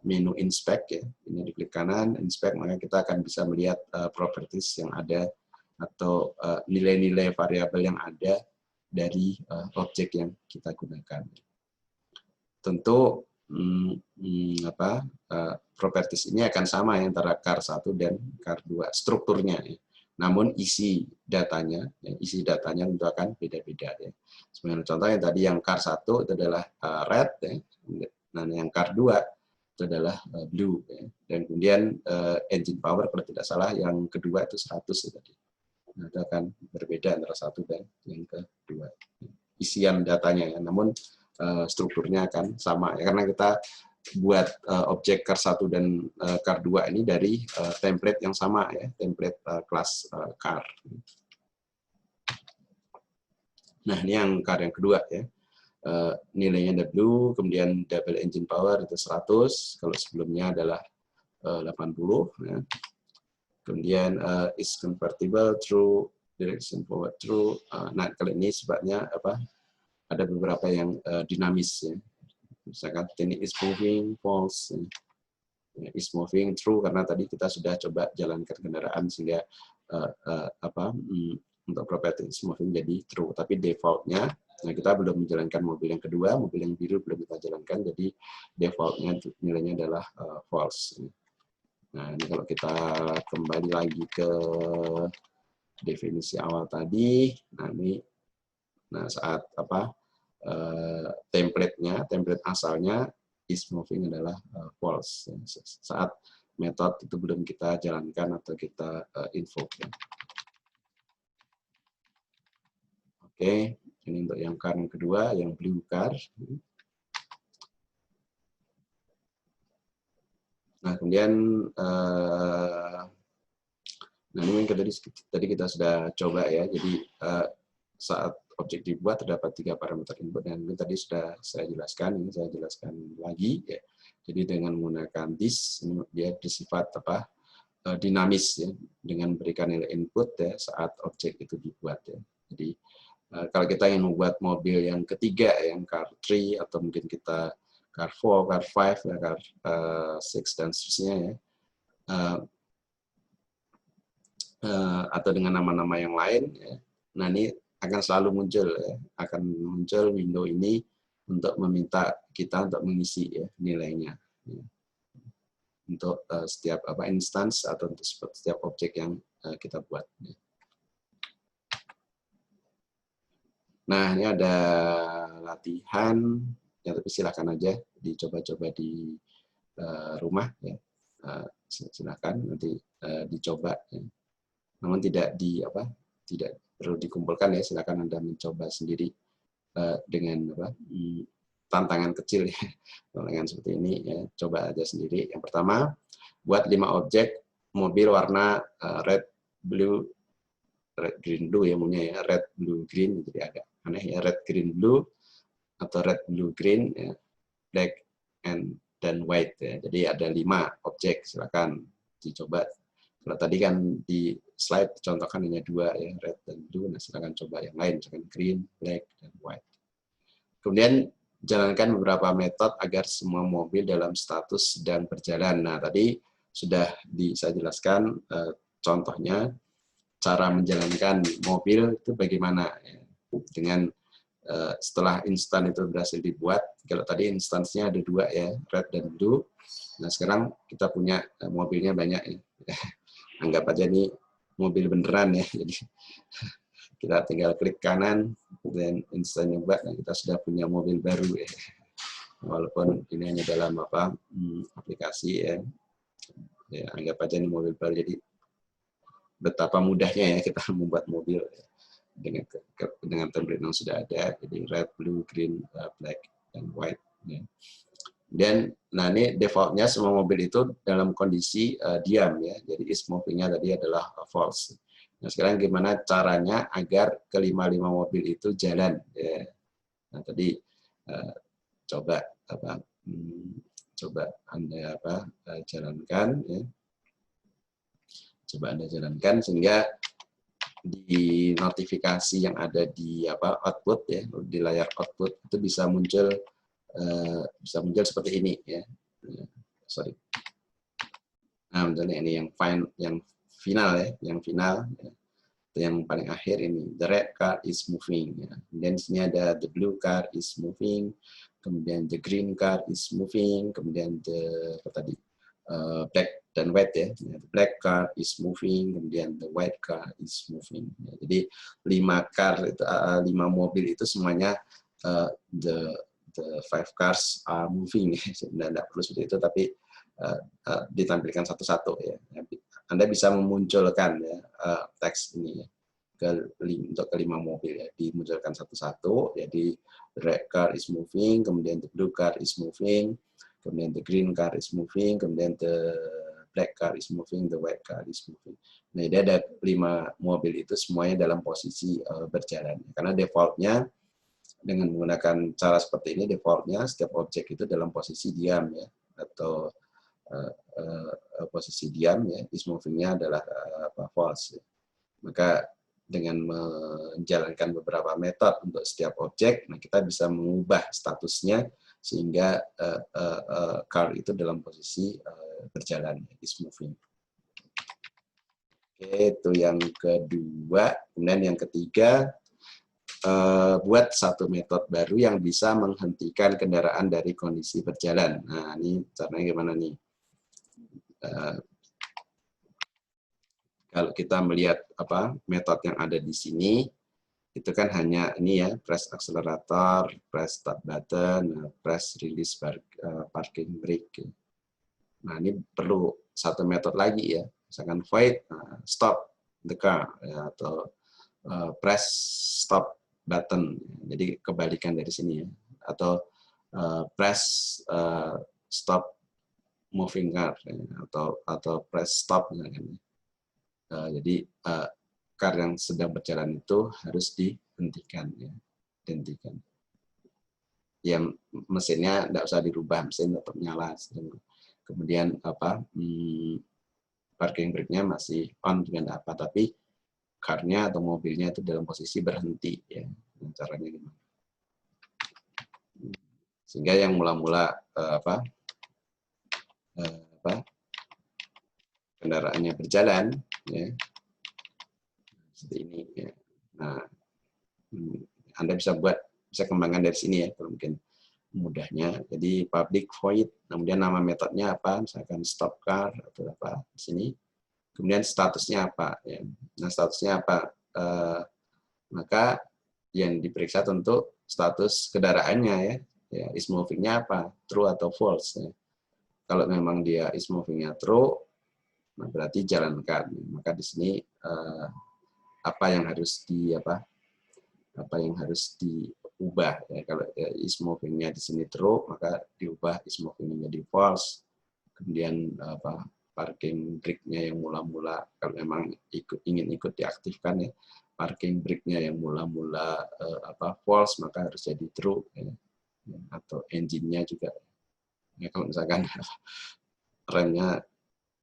menu inspect, ya, ini diklik kanan inspect, maka kita akan bisa melihat properties yang ada atau nilai-nilai variabel yang ada dari objek yang kita gunakan. Tentu properties ini akan sama ya, antara car1 dan car2 strukturnya, ya. Namun isi datanya tentu akan beda-beda, ya. Sebenarnya contoh yang tadi yang car1 itu adalah red, ya. Nah, yang car2 itu adalah blue, ya. Dan kemudian engine power kalau tidak salah yang kedua itu 100 ya, tadi. Nah, itu akan berbeda antara satu dan yang kedua. Isian datanya, ya. Namun strukturnya akan sama, ya, karena kita buat objek car1 dan car2 ini dari template yang sama, ya, template kelas car. Nah, ini yang car yang kedua, ya. Nilainya W, kemudian double engine power itu 100, kalau sebelumnya adalah 80, ya. Kemudian is convertible through direction forward through. Nah, kalau ini sebabnya ada beberapa yang dinamis, ya. Misalkan ini is moving, false, ya, is moving, true, karena tadi kita sudah coba jalankan kendaraan sehingga untuk property is moving jadi true. Tapi defaultnya, nah kita belum menjalankan mobil yang kedua, mobil yang biru belum kita jalankan, jadi defaultnya nilainya adalah false. Nah, ini kalau kita kembali lagi ke definisi awal tadi, nah saat template asalnya is moving adalah false. Saat metode itu belum kita jalankan atau kita invoke, ya. Oke, ini untuk yang car yang kedua, yang blue car. Nah, kemudian nah ini tadi kita sudah coba, ya. Jadi saat objek dibuat terdapat 3 parameter input, dan ini tadi sudah saya jelaskan, ini saya jelaskan lagi, ya. Jadi dengan menggunakan this, ini dia bersifat dinamis, ya, dengan berikan nilai input, ya, saat objek itu dibuat, ya. Jadi kalau kita ingin membuat mobil yang ketiga, yang car3 atau mungkin kita car4, car5, ya, car6 dan seterusnya, ya. Atau dengan nama-nama yang lain, ya. Nah, ini akan selalu muncul, ya, akan muncul window ini untuk meminta kita untuk mengisi, ya, nilainya, ya, untuk setiap instance atau untuk setiap objek yang kita buat, ya. Nah, ini ada latihan, ya, tapi silakan aja dicoba-coba di rumah, ya. Silakan nanti dicoba, ya. Namun tidak perlu dikumpulkan, ya. Silakan Anda mencoba sendiri dengan tantangan kecil, ya. Tantangan seperti ini, ya, coba aja sendiri. Yang pertama, buat 5 objek mobil warna red, green, blue, ya, umumnya, ya, red, blue, green, jadi agak aneh, ya, red, green, blue atau red, blue, green, ya, black dan white, ya. Jadi ada 5 objek, silakan dicoba. Kalau tadi kan di slide contohkan hanya 2, ya, red dan blue. Nah, silakan coba yang lain, misalkan green, black, dan white. Kemudian jalankan beberapa metode agar semua mobil dalam status sedang berjalan. Nah, tadi sudah saya jelaskan contohnya cara menjalankan mobil itu bagaimana ya. Dengan setelah instan itu berhasil dibuat, kalau tadi instansnya ada 2 ya, red dan blue. Nah sekarang kita punya mobilnya banyak ya. Anggap aja nih mobil beneran ya. Jadi kita tinggal klik kanan dan instan buat, nah kita sudah punya mobil baru ya. Walaupun ini hanya dalam aplikasi ya. Ya, anggap aja nih mobil baru. Jadi betapa mudahnya ya kita membuat mobil ya. Dengan template yang sudah ada, jadi red, blue, green, black, dan white. Ya. Dan nah ini defaultnya semua mobil itu dalam kondisi diam ya, jadi is moving-nya tadi adalah false. Nah sekarang gimana caranya agar kelima-lima mobil itu jalan? Ya. Nah tadi coba Anda jalankan, ya. Coba Anda jalankan sehingga di notifikasi yang ada di output ya, di layar output itu bisa muncul seperti ini ya. Sorry. Nah, misalnya ini yang final ya, yang final ya. Yang paling akhir ini the red car is moving ya. Kemudian di sini ada the blue car is moving, kemudian the green car is moving, kemudian the black dan white ya. The black car is moving, kemudian the white car is moving. Ya, jadi 5 mobil itu semuanya the 5 cars are moving. Tidak perlu seperti itu, tapi ditampilkan satu-satu ya. Anda bisa memunculkan ya teks ini ya untuk kelima mobil ya, dimunculkan satu-satu. Jadi the red car is moving, kemudian the blue car is moving, kemudian the green car is moving, kemudian the black car is moving, the white car is moving. Nah, ini ada 5 mobil itu semuanya dalam posisi berjalan. Karena defaultnya dengan menggunakan cara seperti ini, defaultnya setiap objek itu dalam posisi diam ya, atau posisi diam ya, is moving-nya adalah false. Ya. Maka dengan menjalankan beberapa metode untuk setiap objek, nah kita bisa mengubah statusnya sehingga car itu dalam posisi berjalan, is moving. Oke, itu yang kedua. Kemudian yang ketiga, buat satu metode baru yang bisa menghentikan kendaraan dari kondisi berjalan. Nah, ini caranya gimana nih? Kalau kita melihat metode yang ada di sini, itu kan hanya ini ya, press accelerator, press start button, press release parking brake. Nah, ini perlu satu metode lagi ya, misalkan void stop the car ya, atau press stop button. Jadi kebalikan dari sini ya, atau press stop moving car ya, atau press stop misalkan. Jadi car yang sedang berjalan itu harus dihentikan ya, dihentikan. Ya mesinnya tidak usah dirubah, mesin tetap nyala. Kemudian parking brake-nya masih on dengan tapi car-nya atau mobilnya itu dalam posisi berhenti ya. Caranya gimana? Sehingga yang mula-mula kendaraannya berjalan ya, seperti ini ya. Nah, Anda bisa kembangkan dari sini ya, kalau mungkin mudahnya. Jadi public void, kemudian nama metodenya apa, misalkan stop car atau apa di sini. Kemudian statusnya apa ya. Nah, statusnya apa? Maka yang diperiksa tentu status kendaraannya ya. Ya, is moving-nya apa? True atau false ya. Kalau memang dia is moving-nya true, nah berarti jalankan. Maka di sini apa yang harus diubah ya. Kalau is moving-nya di sini true, maka diubah is moving-nya menjadi false. Kemudian parking brake-nya yang mula-mula kalau memang ingin ikut diaktifkan ya, parking brake-nya yang mula-mula false, maka harus jadi true ya. Atau engine-nya juga ya, kalau misalkan remnya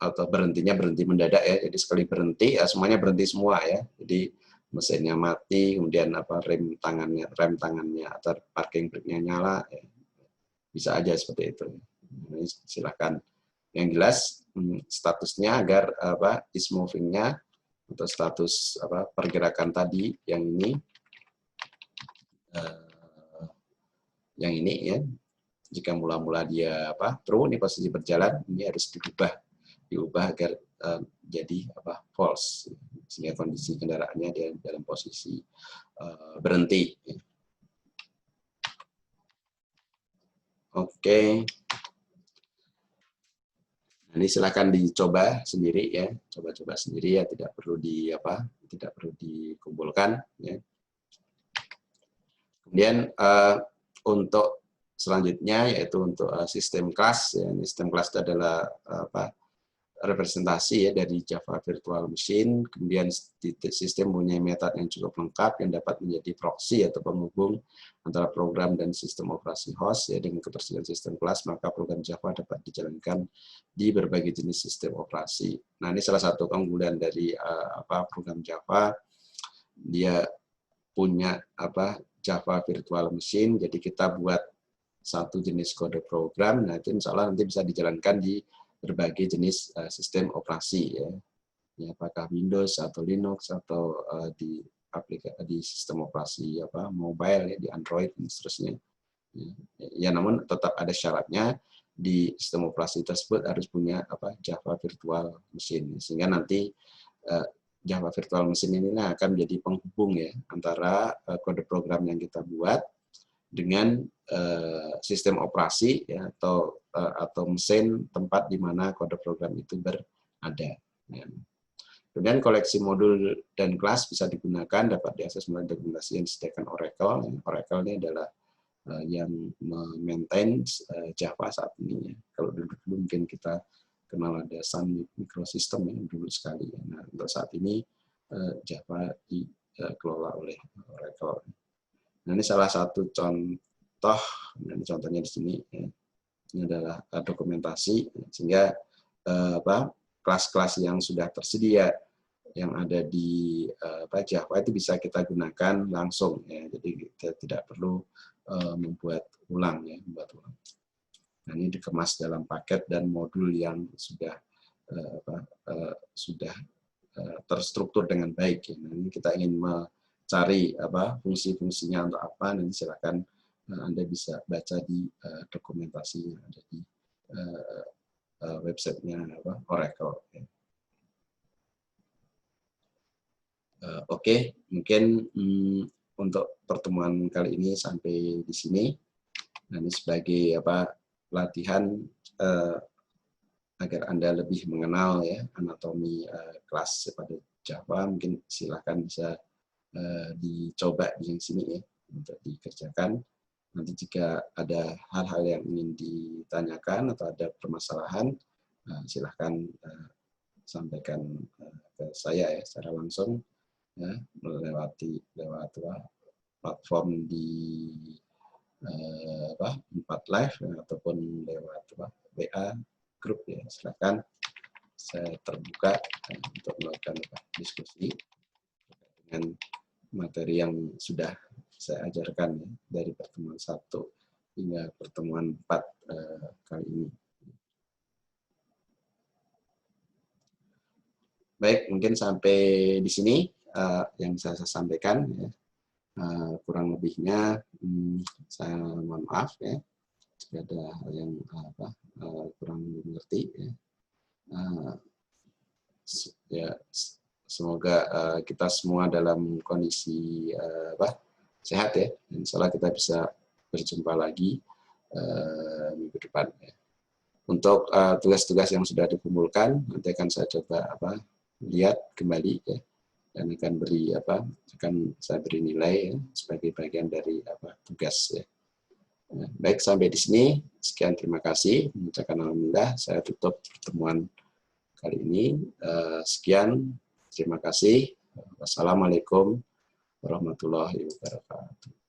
atau berhentinya berhenti mendadak ya, jadi sekali berhenti ya semuanya berhenti semua ya, jadi mesinnya mati, kemudian rem tangannya atau parking brake-nya nyala ya. Bisa aja seperti itu. Ini silahkan Yang jelas statusnya agar is moving-nya atau status pergerakan tadi yang ini ya, jika mula-mula dia true, ini posisi berjalan, ini harus diubah agar jadi false, sehingga kondisi kendaraannya dia dalam posisi berhenti. Oke. Ini silakan dicoba sendiri ya, coba-coba sendiri ya, tidak perlu dikumpulkan ya. Kemudian untuk selanjutnya yaitu untuk sistem kelas ya. Sistem kelas itu adalah representasi ya dari Java Virtual Machine. Kemudian sistem punya metode yang cukup lengkap yang dapat menjadi proxy atau penghubung antara program dan sistem operasi host ya. Dengan ketersediaan sistem kelas maka program Java dapat dijalankan di berbagai jenis sistem operasi. Nah, ini salah satu keunggulan dari program Java. Dia punya Java Virtual Machine. Jadi kita buat satu jenis kode program, nah itu insya Allah nanti bisa dijalankan di berbagai jenis sistem operasi ya. Apakah Windows atau Linux atau di sistem operasi mobile ya, di Android dan seterusnya. Ya, namun tetap ada syaratnya di sistem operasi tersebut harus punya Java Virtual Machine, sehingga nanti Java Virtual Machine ini akan menjadi penghubung ya antara kode program yang kita buat dengan sistem operasi ya, atau mesin tempat di mana kode program itu berada. Ya. Kemudian koleksi modul dan kelas bisa digunakan, dapat diakses melalui dokumentasi yang disediakan Oracle. Oracle ini adalah yang memaintain Java saat ini. Ya. Kalau dulu mungkin kita kenal ada Sun Microsystem yang dulu sekali. Ya. Nah, untuk saat ini Java dikelola oleh Oracle. Nah, ini salah satu contoh, dan contohnya di sini ya. Ini adalah dokumentasi, sehingga kelas-kelas yang sudah tersedia yang ada di Java itu bisa kita gunakan langsung ya. Jadi kita tidak perlu membuat ulang ya, Nah, ini dikemas dalam paket dan modul yang sudah terstruktur dengan baik ya. Nah, ini kita ingin cari fungsi-fungsinya untuk apa, nanti silakan Anda bisa baca di dokumentasi yang ada di websitenya Oracle. Oke, mungkin untuk pertemuan kali ini sampai di sini. Nah, ini sebagai latihan agar Anda lebih mengenal ya anatomi kelas pada Java, mungkin silakan bisa dicoba di sini ya untuk dikerjakan. Nanti jika ada hal-hal yang ingin ditanyakan atau ada permasalahan, silahkan sampaikan ke saya ya secara langsung ya, lewat platform di 4 Live ya, ataupun lewat WA grup ya. Silahkan, saya terbuka untuk melakukan diskusi dengan materi yang sudah saya ajarkan ya, dari pertemuan 1 hingga pertemuan 4 kali ini. Baik, mungkin sampai di sini yang saya sampaikan ya. Kurang lebihnya saya mohon maaf ya jika ada hal yang kurang mengerti ya. Ya, semoga kita semua dalam kondisi sehat ya. Insya Allah kita bisa berjumpa lagi minggu depan. Ya. Untuk tugas-tugas yang sudah dikumpulkan, nanti akan saya coba lihat kembali ya, dan akan saya beri nilai ya, sebagai bagian dari tugas ya. Baik, sampai di sini. Sekian, terima kasih. Mengucapkan alhamdulillah, saya tutup pertemuan kali ini. Sekian, terima kasih. Wassalamualaikum warahmatullahi wabarakatuh.